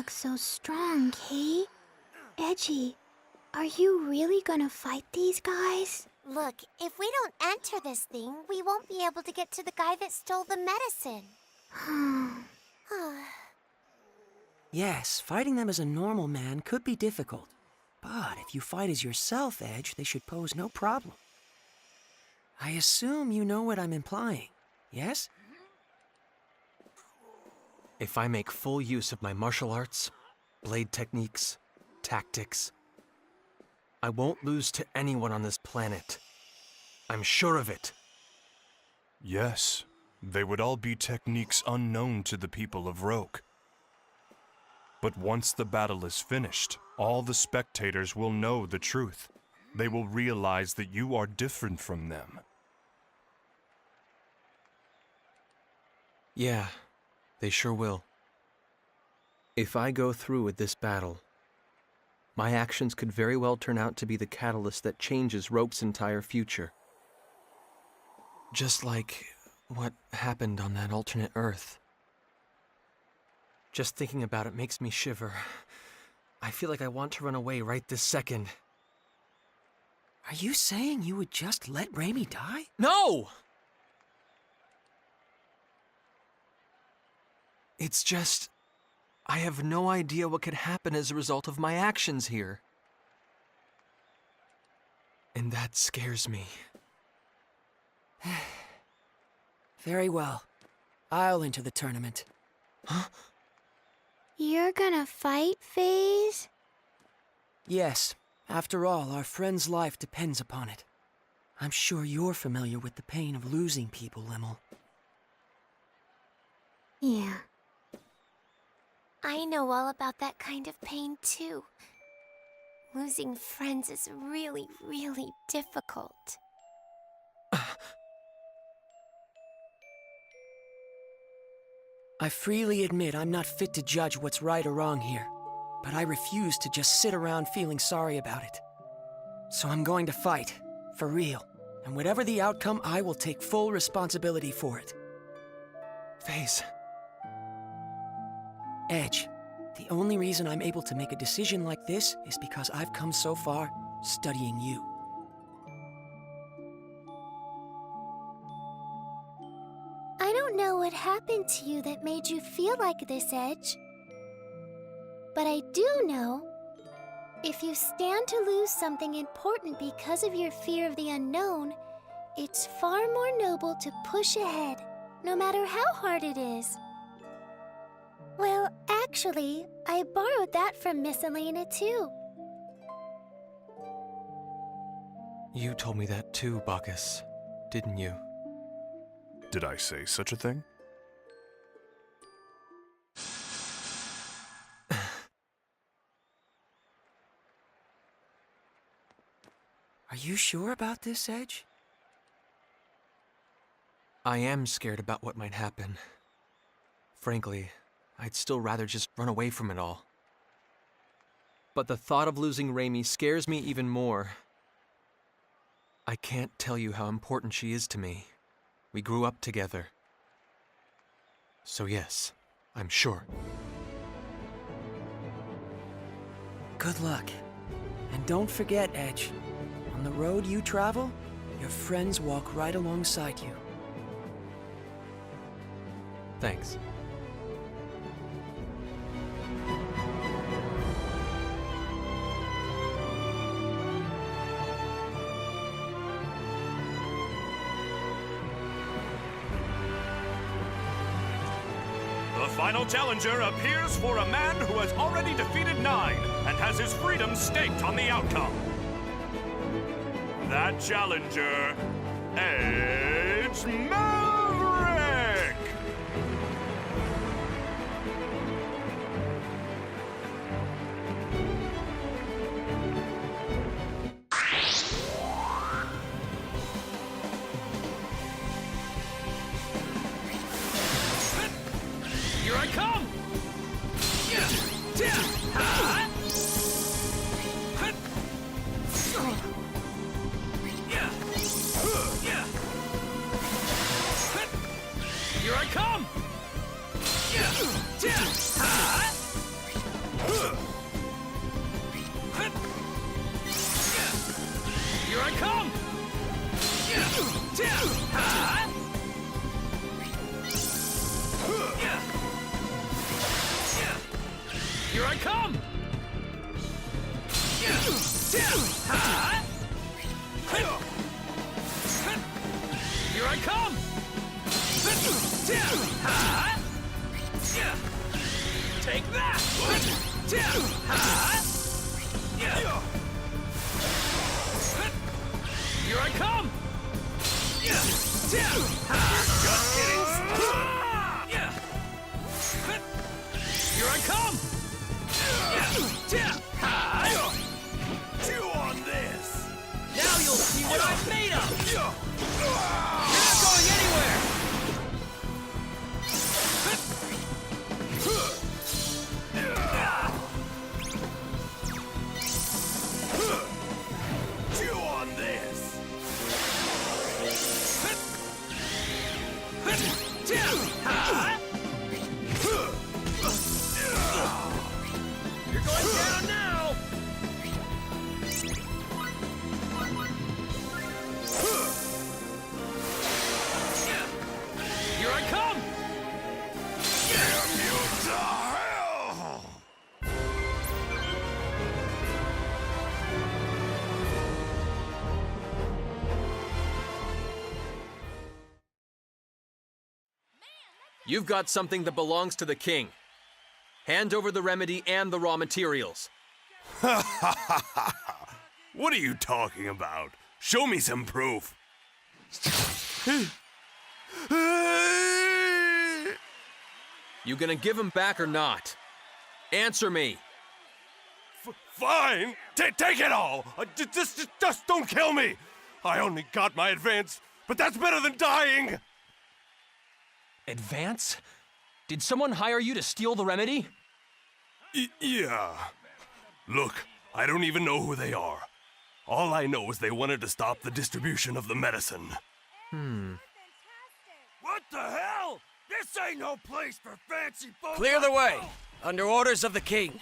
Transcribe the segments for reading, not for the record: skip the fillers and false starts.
look so strong, Kate. Edgy, are you really gonna fight these guys? Look, if we don't enter this thing, we won't be able to get to the guy that stole the medicine. Yes, fighting them as a normal man could be difficult. But if you fight as yourself, Edge, they should pose no problem. I assume you know what I'm implying, yes? If I make full use of my martial arts, blade techniques, tactics, I won't lose to anyone on this planet. I'm sure of it. Yes, they would all be techniques unknown to the people of Roke. But once the battle is finished, all the spectators will know the truth. They will realize that you are different from them. Yeah, they sure will. If I go through with this battle, my actions could very well turn out to be the catalyst that changes Roke's entire future. Just like what happened on that alternate Earth. Just thinking about it makes me shiver. I feel like I want to run away right this second. Are you saying you would just let Raimi die? No! It's just, I have no idea what could happen as a result of my actions here. And that scares me. Very well. I'll enter the tournament. Huh? You're gonna fight, FaZe? Yes. After all, our friend's life depends upon it. I'm sure you're familiar with the pain of losing people, Limmel. Yeah. I know all about that kind of pain, too. Losing friends is really, really difficult. I freely admit I'm not fit to judge what's right or wrong here, but I refuse to just sit around feeling sorry about it. So I'm going to fight, for real, and whatever the outcome, I will take full responsibility for it. FaZe. Edge, the only reason I'm able to make a decision like this is because I've come so far studying you. I don't know what happened to you that made you feel like this, Edge. But I do know, if you stand to lose something important because of your fear of the unknown, it's far more noble to push ahead, no matter how hard it is. Well, actually, I borrowed that from Miss Elena, too. You told me that too, Bacchus, didn't you? Did I say such a thing? Are you sure about this, Edge? I am scared about what might happen. Frankly, I'd still rather just run away from it all. But the thought of losing Raimi scares me even more. I can't tell you how important she is to me. We grew up together. So yes, I'm sure. Good luck. And don't forget, Edge, on the road you travel, your friends walk right alongside you. Thanks. The final challenger appears for a man who has already defeated 9 and has his freedom staked on the outcome. That challenger, Edge Maverick! Here I come! Here I come! Here I come! Here I come! Take that! Here I come! Just kidding! Here I come! Chew on this! Now you'll see what I'm made of! You're not going anywhere! Chew on this! You're going down now! Here I come! Damn you to hell! You've got something that belongs to the king. Hand over the remedy and the raw materials. What are you talking about? Show me some proof. You gonna give him back or not? Answer me. Fine. Take it all. Just don't kill me. I only got my advance, but that's better than dying. Advance? Did someone hire you to steal the remedy? Yeah. Look, I don't even know who they are. All I know is they wanted to stop the distribution of the medicine. What the hell? This ain't no place for fancy folks. Clear the way, under orders of the king.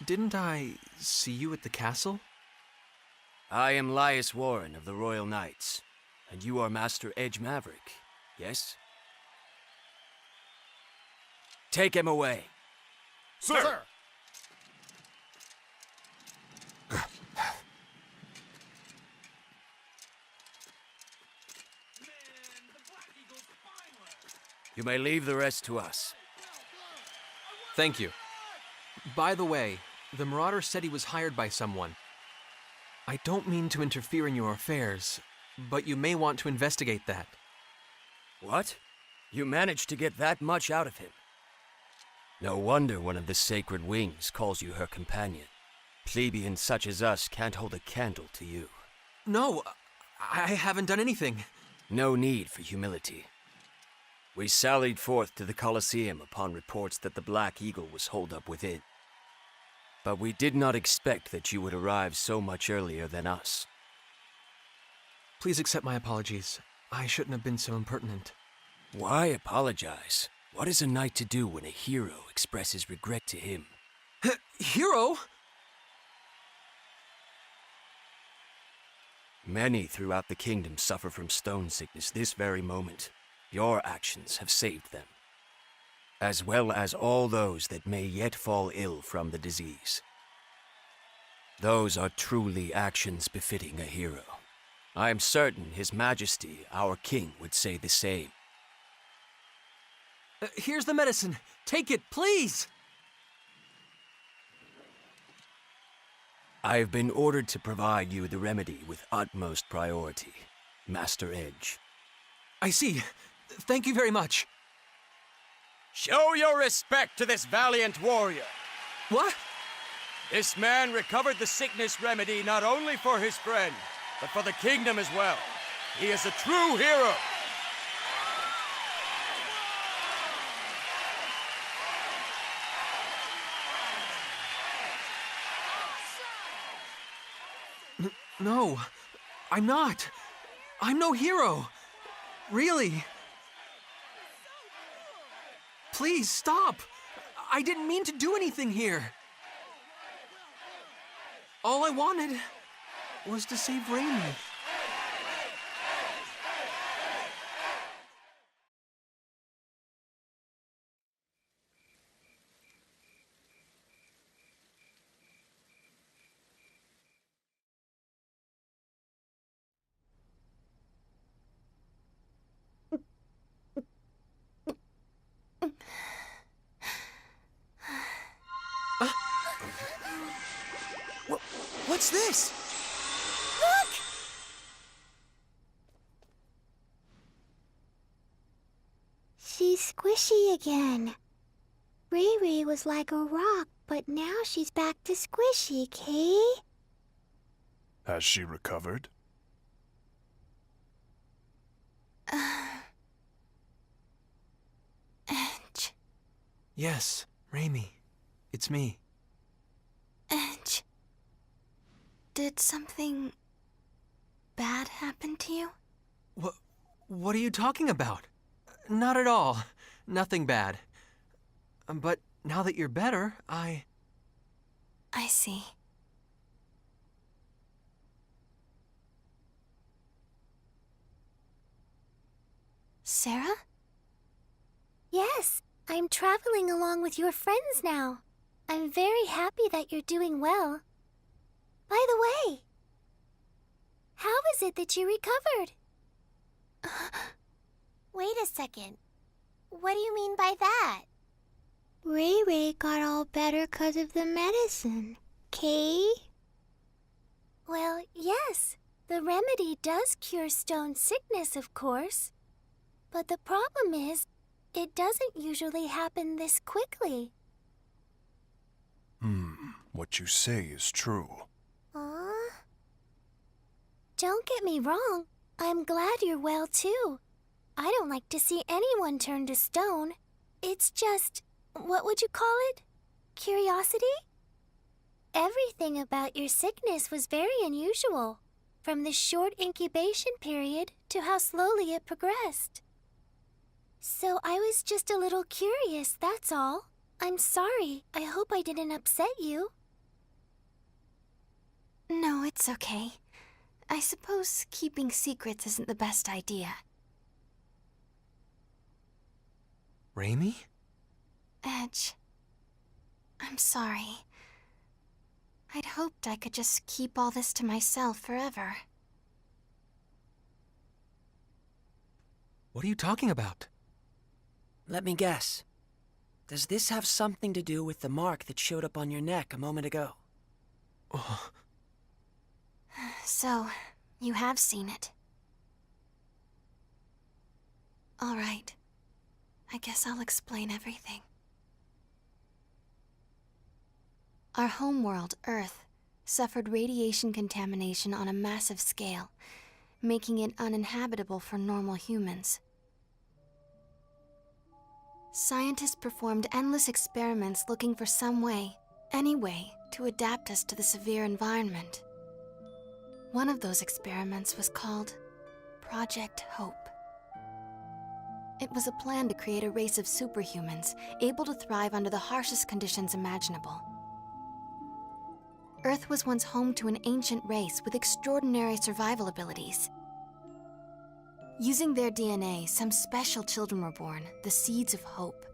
Didn't I see you at the castle? I am Lias Warren of the Royal Knights, and you are Master Edge Maverick, yes? Take him away. Sir! You may leave the rest to us. Thank you. By the way, the Marauder said he was hired by someone. I don't mean to interfere in your affairs, but you may want to investigate that. What? You managed to get that much out of him? No wonder one of the Sacred Wings calls you her companion. Plebeians such as us can't hold a candle to you. No, I haven't done anything. No need for humility. We sallied forth to the Colosseum upon reports that the Black Eagle was holed up within. But we did not expect that you would arrive so much earlier than us. Please accept my apologies. I shouldn't have been so impertinent. Why apologize? What is a knight to do when a hero expresses regret to him? Hero? Many throughout the kingdom suffer from stone sickness this very moment. Your actions have saved them, as well as all those that may yet fall ill from the disease. Those are truly actions befitting a hero. I am certain His Majesty, our king, would say the same. Here's the medicine. Take it, please! I have been ordered to provide you the remedy with utmost priority, Master Edge. I see. Thank you very much. Show your respect to this valiant warrior. What? This man recovered the sickness remedy not only for his friend, but for the kingdom as well. He is a true hero. No, I'm not. I'm no hero. Really. Please, stop. I didn't mean to do anything here. All I wanted was to save Rainy. What's this? She's squishy again. Ray Ray was like a rock, but now she's back to squishy, Kay? Has she recovered? Edge. Yes, Raimi. It's me. Edge. Did something bad happen to you? What are you talking about? Not at all. Nothing bad. But now that you're better, I see. Sarah? Yes, I'm traveling along with your friends now. I'm very happy that you're doing well. By the way, how is it that you recovered? Wait a second. What do you mean by that? Ray Ray got all better 'cause of the medicine, Kay? Well, yes. The remedy does cure stone sickness, of course. But the problem is, it doesn't usually happen this quickly. What you say is true. Don't get me wrong. I'm glad you're well, too. I don't like to see anyone turn to stone. It's just, what would you call it? Curiosity? Everything about your sickness was very unusual, from the short incubation period to how slowly it progressed. So I was just a little curious, that's all. I'm sorry. I hope I didn't upset you. No, it's okay. I suppose keeping secrets isn't the best idea. Raimi? Edge, I'm sorry. I'd hoped I could just keep all this to myself forever. What are you talking about? Let me guess. Does this have something to do with the mark that showed up on your neck a moment ago? Oh, So, you have seen it. All right. I guess I'll explain everything. Our homeworld, Earth, suffered radiation contamination on a massive scale, making it uninhabitable for normal humans. Scientists performed endless experiments looking for some way, any way, to adapt us to the severe environment. One of those experiments was called Project Hope. It was a plan to create a race of superhumans able to thrive under the harshest conditions imaginable. Earth was once home to an ancient race with extraordinary survival abilities. Using their DNA, some special children were born, the seeds of hope.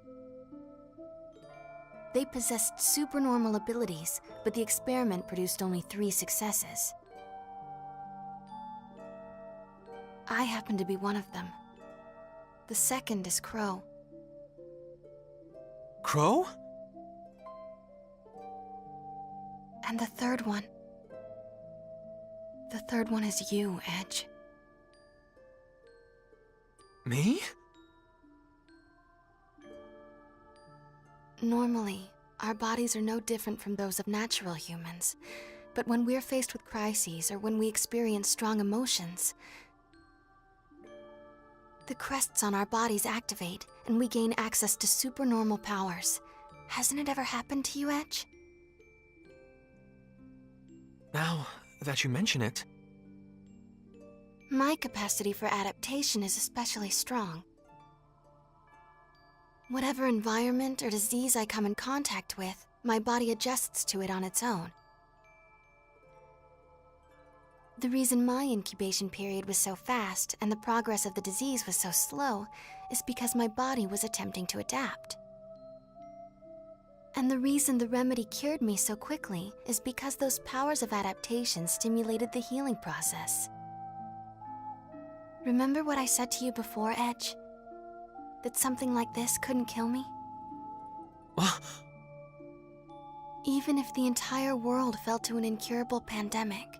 They possessed supernormal abilities, but the experiment produced only 3 successes. I happen to be one of them. The second is Crow. Crow? And the third one. The third one is you, Edge. Me? Normally, our bodies are no different from those of natural humans. But when we're faced with crises or when we experience strong emotions, the crests on our bodies activate and we gain access to supernormal powers. Hasn't it ever happened to you, Edge? Now that you mention it, My capacity for adaptation is especially strong. Whatever environment or disease I come in contact with, my body adjusts to it on its own. The reason my incubation period was so fast and the progress of the disease was so slow is because my body was attempting to adapt. And the reason the remedy cured me so quickly is because those powers of adaptation stimulated the healing process. Remember what I said to you before, Edge? That something like this couldn't kill me? Even if the entire world fell to an incurable pandemic,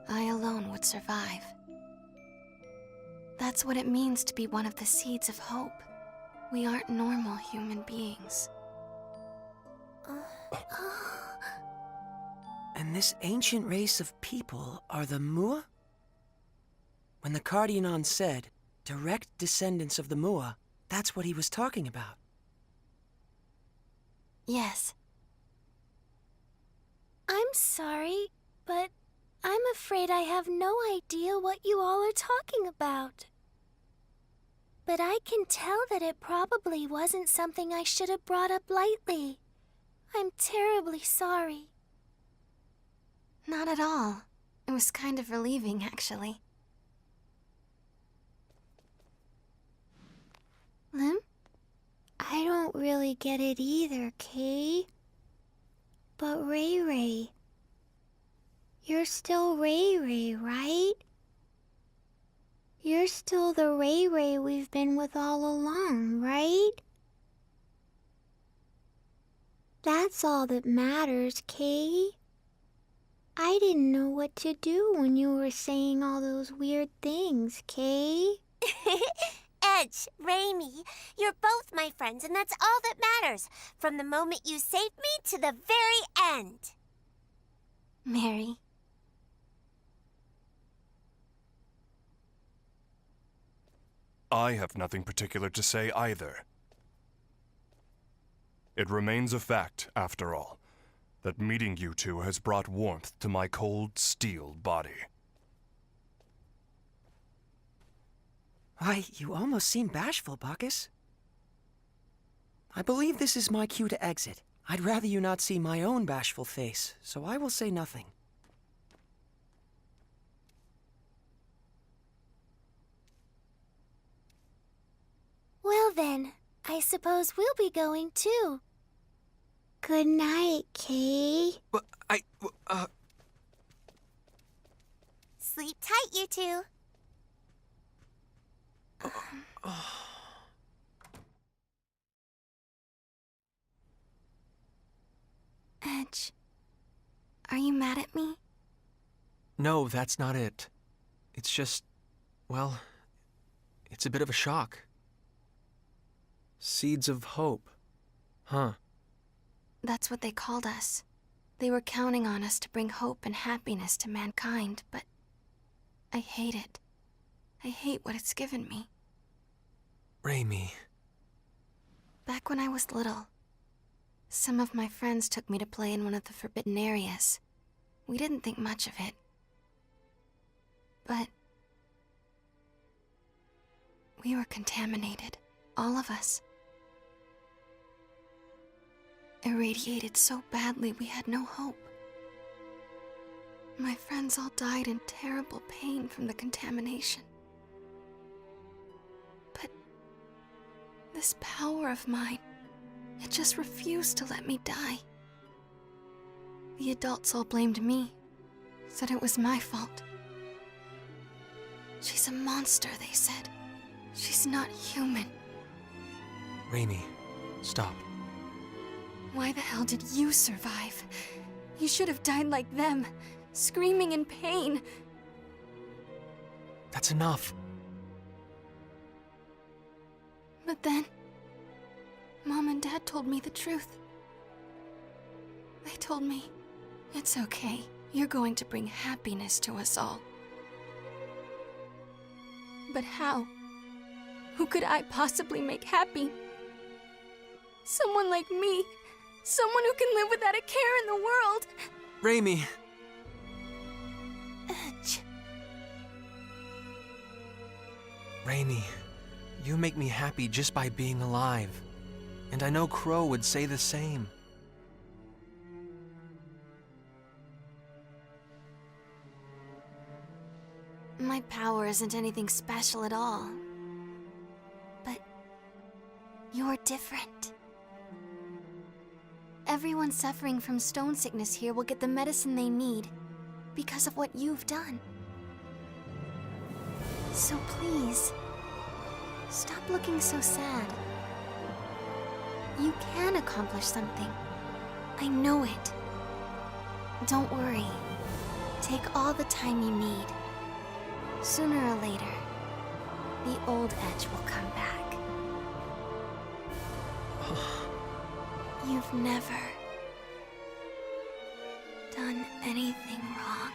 I alone would survive. That's what it means to be one of the seeds of hope. We aren't normal human beings. And this ancient race of people are the Mua? When the Cardionon said, direct descendants of the Mua, that's what he was talking about. Yes. I'm sorry, but I'm afraid I have no idea what you all are talking about. But I can tell that it probably wasn't something I should have brought up lightly. I'm terribly sorry. Not at all. It was kind of relieving, actually. Lim? I don't really get it either, Kay. But Ray Ray, you're still Ray Ray, right? You're still the Ray Ray we've been with all along, right? That's all that matters, Kay. I didn't know what to do when you were saying all those weird things, Kay. Edge, Raimi, you're both my friends, and that's all that matters, from the moment you saved me to the very end. Mary. I have nothing particular to say either. It remains a fact, after all, that meeting you two has brought warmth to my cold steel body. Why, you almost seem bashful, Bacchus. I believe this is my cue to exit. I'd rather you not see my own bashful face, so I will say nothing. Well then, I suppose we'll be going too. Good night, Kay. Sleep tight, you two. Edge, are you mad at me? No, that's not it. It's just, well, it's a bit of a shock. Seeds of hope. Huh. That's what they called us. They were counting on us to bring hope and happiness to mankind, but I hate it. I hate what it's given me. Raimi. Back when I was little, some of my friends took me to play in one of the forbidden areas. We didn't think much of it. But we were contaminated, all of us. Irradiated so badly we had no hope. My friends all died in terrible pain from the contamination. But this power of mine, it just refused to let me die. The adults all blamed me, said it was my fault. She's a monster, they said. She's not human. Raimi, stop. Why the hell did you survive? You should have died like them, screaming in pain. That's enough. But then, Mom and Dad told me the truth. They told me, it's okay, you're going to bring happiness to us all. But how? Who could I possibly make happy? Someone like me. Someone who can live without a care in the world. Raimi! Edge. Raimi, you make me happy just by being alive. And I know Crow would say the same. My power isn't anything special at all. But you're different. Everyone suffering from stone sickness here will get the medicine they need because of what you've done. So please, stop looking so sad. You can accomplish something. I know it. Don't worry. Take all the time you need. Sooner or later, the old Edge will come back. You've never done anything wrong.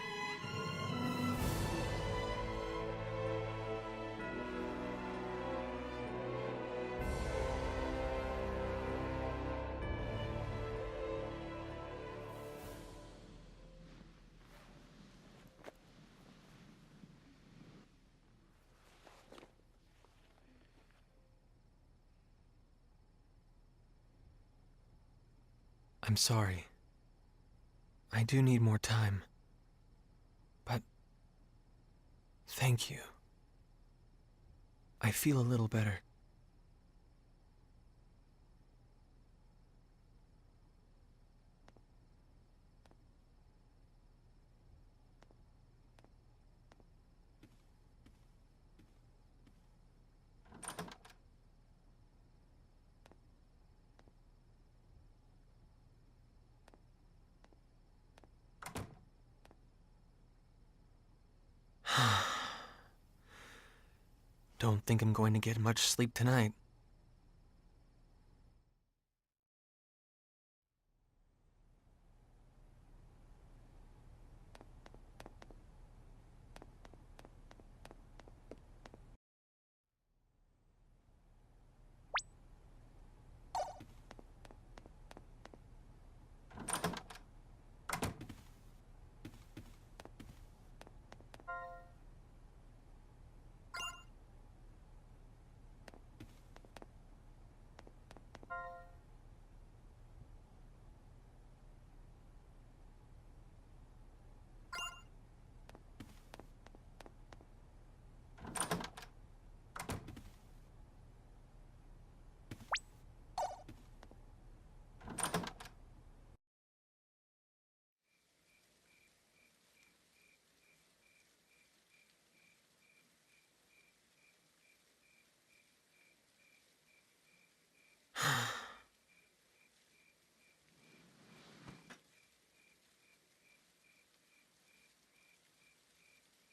I'm sorry. I do need more time. But thank you. I feel a little better. Don't think I'm going to get much sleep tonight.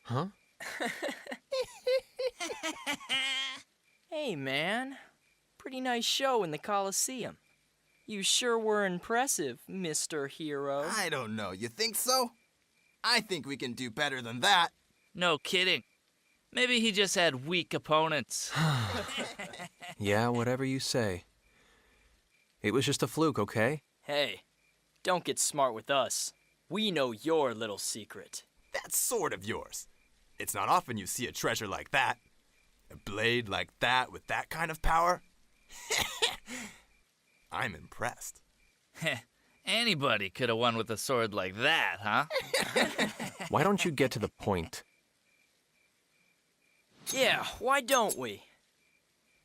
Huh? Hey, man. Pretty nice show in the Coliseum. You sure were impressive, Mr. Hero. I don't know. You think so? I think we can do better than that. No kidding. Maybe he just had weak opponents. Yeah, whatever you say. It was just a fluke, okay? Hey, don't get smart with us. We know your little secret. That's sort of yours. It's not often you see a treasure like that. A blade like that with that kind of power. I'm impressed. Anybody could have won with a sword like that, huh? Why don't you get to the point? Yeah, why don't we?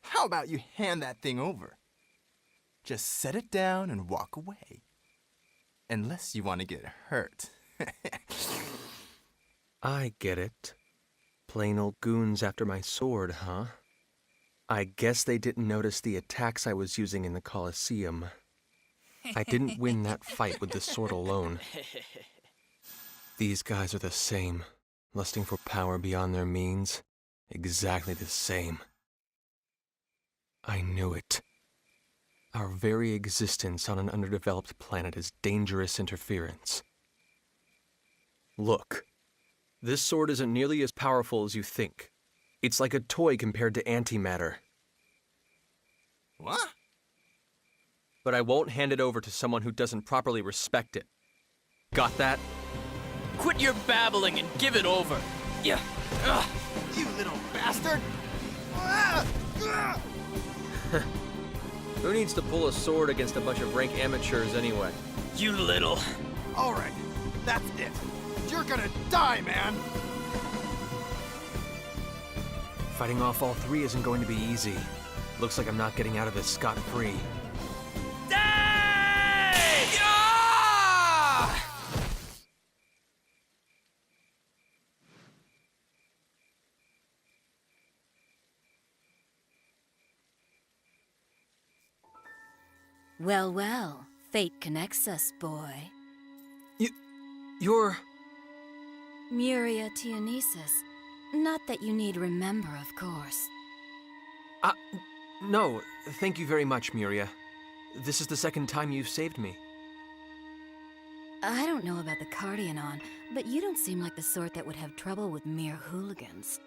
How about you hand that thing over? Just set it down and walk away. Unless you want to get hurt. I get it. Plain old goons after my sword, huh? I guess they didn't notice the attacks I was using in the Coliseum. I didn't win that fight with the sword alone. These guys are the same, lusting for power beyond their means. Exactly the same. I knew it. Our very existence on an underdeveloped planet is dangerous interference. Look. This sword isn't nearly as powerful as you think. It's like a toy compared to antimatter. What? But I won't hand it over to someone who doesn't properly respect it. Got that? Quit your babbling and give it over. Yeah. Ugh. You little bastard! Who needs to pull a sword against a bunch of rank amateurs anyway? You little... All right, that's it. You're gonna die, man! Fighting off all three isn't going to be easy. Looks like I'm not getting out of this scot-free. Well, well, fate connects us, boy. You're... Muria Tianesis. Not that you need remember, of course. No, thank you very much, Muria. This is the second time you've saved me. I don't know about the Cardianon, but you don't seem like the sort that would have trouble with mere hooligans.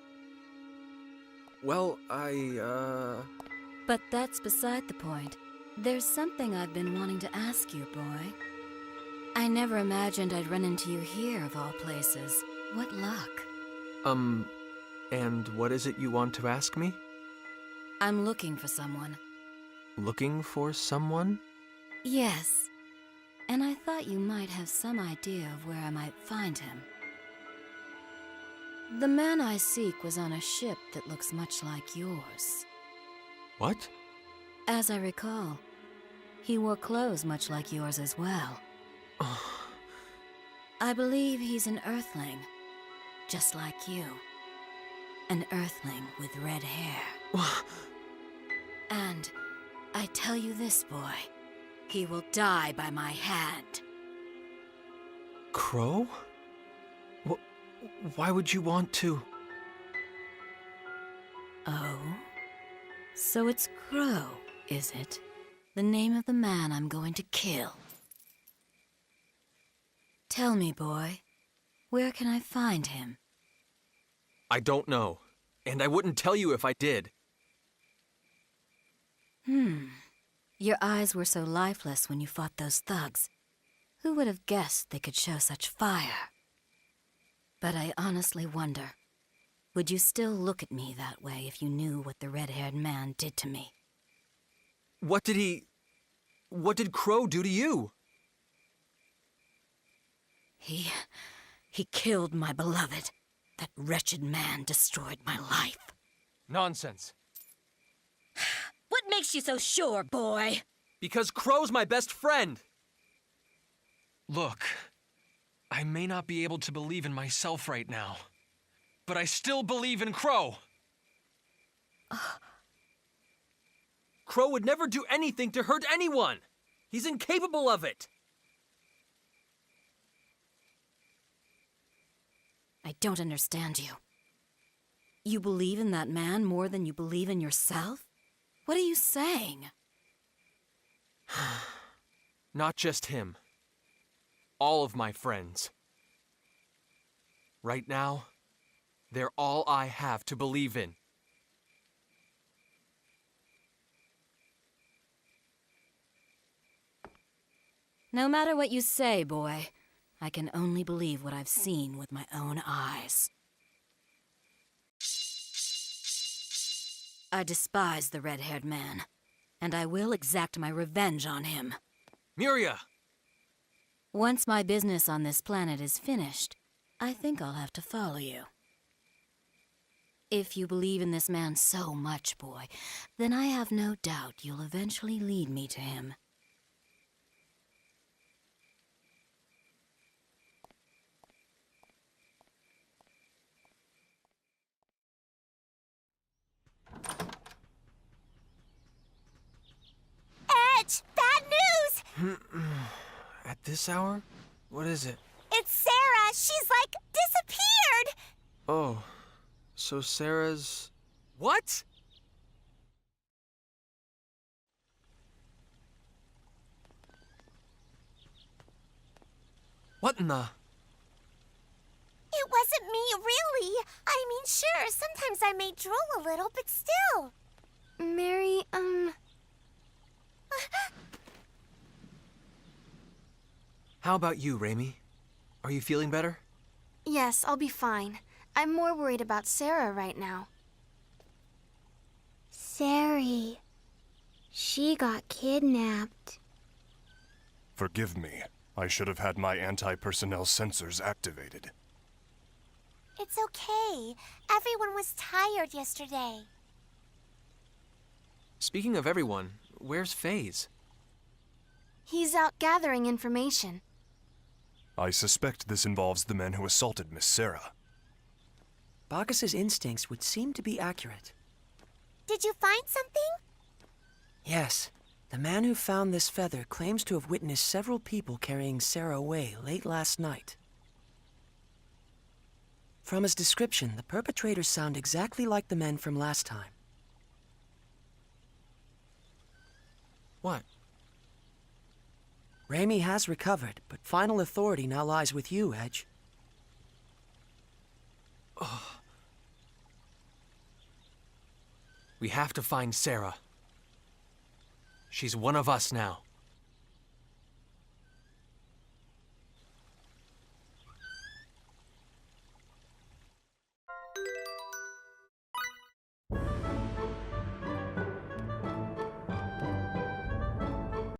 Well, But that's beside the point. There's something I've been wanting to ask you, boy. I never imagined I'd run into you here, of all places. What luck. And what is it you want to ask me? I'm looking for someone. Looking for someone? Yes. And I thought you might have some idea of where I might find him. The man I seek was on a ship that looks much like yours. What? As I recall, he wore clothes much like yours as well. I believe he's an Earthling, just like you. An Earthling with red hair. And I tell you this, boy, he will die by my hand. Crow? Why would you want to? Oh? So it's Crow, is it? The name of the man I'm going to kill. Tell me, boy, where can I find him? I don't know, and I wouldn't tell you if I did. Your eyes were so lifeless when you fought those thugs. Who would have guessed they could show such fire? But I honestly wonder, would you still look at me that way if you knew what the red-haired man did to me? What did Crow do to you? He killed my beloved. That wretched man destroyed my life. Nonsense. What makes you so sure, boy? Because Crow's my best friend! Look, I may not be able to believe in myself right now, but I still believe in Crow! Crow would never do anything to hurt anyone! He's incapable of it! I don't understand you. You believe in that man more than you believe in yourself? What are you saying? Not just him. All of my friends. Right now, they're all I have to believe in. No matter what you say, boy, I can only believe what I've seen with my own eyes. I despise the red-haired man, and I will exact my revenge on him. Muria! Once my business on this planet is finished, I think I'll have to follow you. If you believe in this man so much, boy, then I have no doubt you'll eventually lead me to him. Edge! Bad news! At this hour? What is it? It's Sarah! She's, like, disappeared! Oh, so Sarah's... What? What in the... It wasn't me, really. I mean, sure, sometimes I may drool a little, but still. Mary, How about you, Raimi? Are you feeling better? Yes, I'll be fine. I'm more worried about Sarah right now. Sari. She got kidnapped. Forgive me. I should have had my anti-personnel sensors activated. It's okay. Everyone was tired yesterday. Speaking of everyone, where's FaZe? He's out gathering information. I suspect this involves the men who assaulted Miss Sarah. Bacchus's instincts would seem to be accurate. Did you find something? Yes. The man who found this feather claims to have witnessed several people carrying Sarah away late last night. From his description, the perpetrators sound exactly like the men from last time. What? Raimi has recovered, but final authority now lies with you, Edge. We have to find Sarah. She's one of us now.